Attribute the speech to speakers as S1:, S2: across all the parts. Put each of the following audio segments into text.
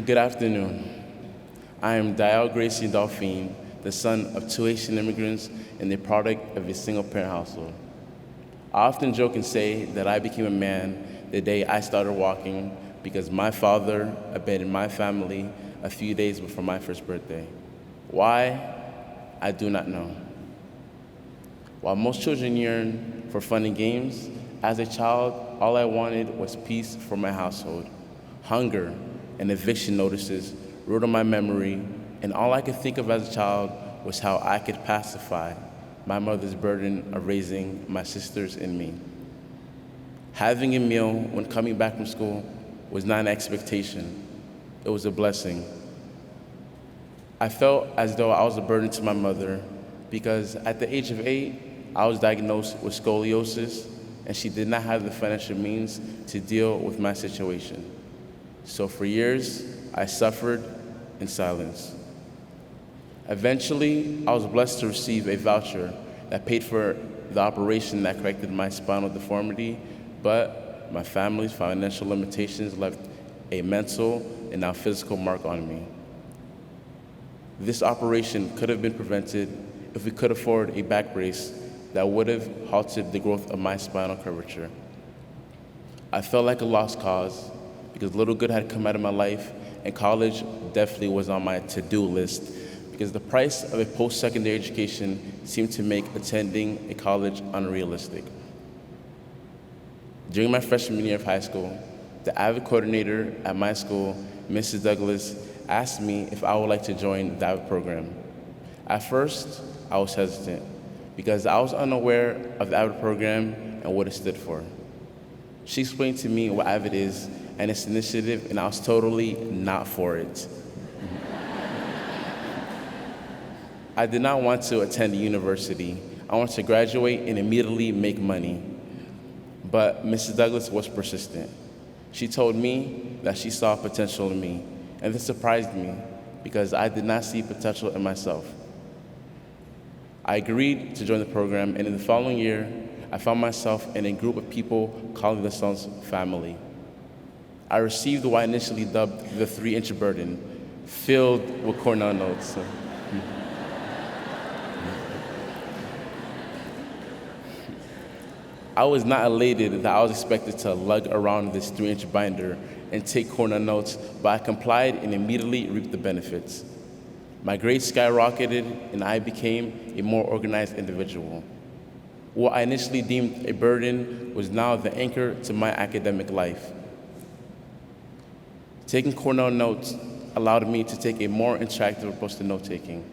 S1: Good afternoon. I am Dayeel Dauphine, the son of two Haitian immigrants and the product of a single-parent household. I often joke and say that I became a man the day I started walking because my father abandoned my family a few days before my first birthday. Why? I do not know. While most children yearn for fun and games, as a child, all I wanted was peace for my household. Hunger and eviction notices wrote on my memory, and all I could think of as a child was how I could pacify my mother's burden of raising my sisters and me. Having a meal when coming back from school was not an expectation, it was a blessing. I felt as though I was a burden to my mother because at the age of 8, I was diagnosed with scoliosis, and she did not have the financial means to deal with my situation. So for years, I suffered in silence. Eventually, I was blessed to receive a voucher that paid for the operation that corrected my spinal deformity, but my family's financial limitations left a mental and now physical mark on me. This operation could have been prevented if we could afford a back brace that would have halted the growth of my spinal curvature. I felt like a lost cause because little good had come out of my life, and college definitely was on my to-do list because the price of a post-secondary education seemed to make attending a college unrealistic. During my freshman year of high school, the AVID coordinator at my school, Mrs. Douglas, asked me if I would like to join the AVID program. At first, I was hesitant because I was unaware of the AVID program and what it stood for. She explained to me what AVID is and its initiative, and I was totally not for it. I did not want to attend a university. I wanted to graduate and immediately make money. But Mrs. Douglas was persistent. She told me that she saw potential in me, and this surprised me because I did not see potential in myself. I agreed to join the program, and in the following year, I found myself in a group of people calling themselves family. I received what I initially dubbed the 3-inch burden, filled with Cornell notes. I was not elated that I was expected to lug around this 3-inch binder and take Cornell notes, but I complied and immediately reaped the benefits. My grades skyrocketed, and I became a more organized individual. What I initially deemed a burden was now the anchor to my academic life. Taking Cornell notes allowed me to take a more interactive approach to note-taking.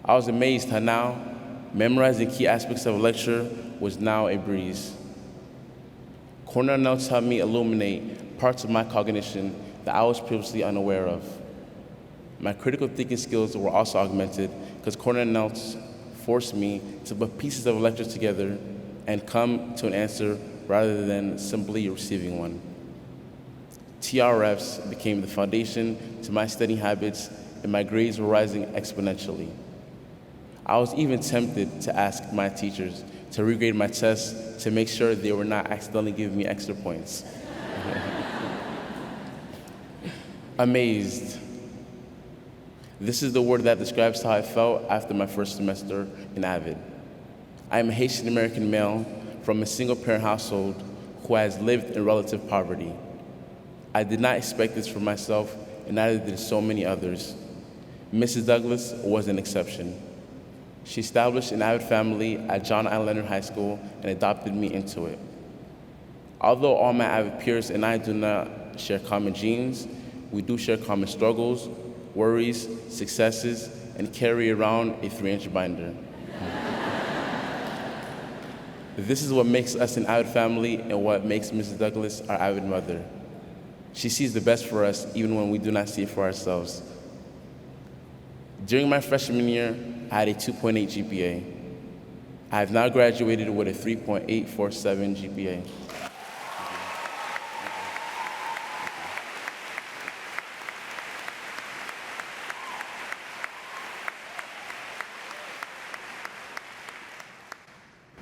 S1: I was amazed how now memorizing key aspects of a lecture was now a breeze. Cornell notes helped me illuminate parts of my cognition that I was previously unaware of. My critical thinking skills were also augmented because Cornell notes forced me to put pieces of a lecture together and come to an answer rather than simply receiving one. TRFs became the foundation to my studying habits, and my grades were rising exponentially. I was even tempted to ask my teachers to regrade my tests to make sure they were not accidentally giving me extra points. Amazed. This is the word that describes how I felt after my first semester in AVID. I am a Haitian American male from a single-parent household who has lived in relative poverty. I did not expect this for myself, and neither did so many others. Mrs. Douglas was an exception. She established an AVID family at John I. Leonard High School and adopted me into it. Although all my AVID peers and I do not share common genes, we do share common struggles, worries, successes, and carry around a 3-inch binder. This is what makes us an AVID family and what makes Mrs. Douglas our AVID mother. She sees the best for us even when we do not see it for ourselves. During my freshman year, I had a 2.8 GPA. I have now graduated with a 3.847 GPA.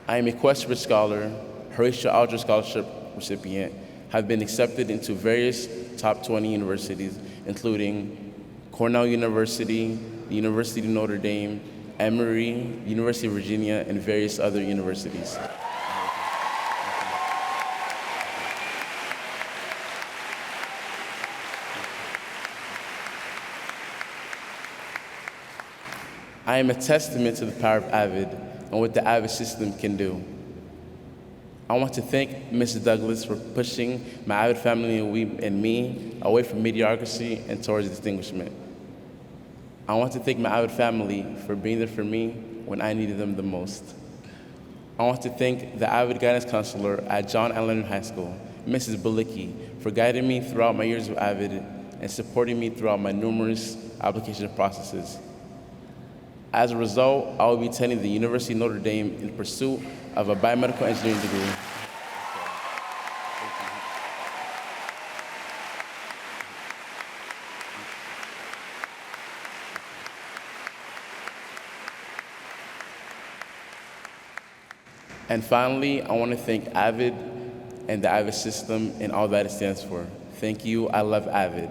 S1: I am a Questbridge Scholar, Horatio Alger Scholarship recipient, have been accepted into various top 20 universities, including Cornell University, the University of Notre Dame, Emory, University of Virginia, and various other universities. I am a testament to the power of AVID and what the AVID system can do. I want to thank Mrs. Douglas for pushing my AVID family and me away from mediocrity and towards distinguishment. I want to thank my AVID family for being there for me when I needed them the most. I want to thank the AVID guidance counselor at John Allen High School, Mrs. Balicki, for guiding me throughout my years of AVID and supporting me throughout my numerous application processes. As a result, I will be attending the University of Notre Dame in pursuit of a biomedical engineering degree. And finally, I want to thank AVID and the AVID system and all that it stands for. Thank you. I love AVID.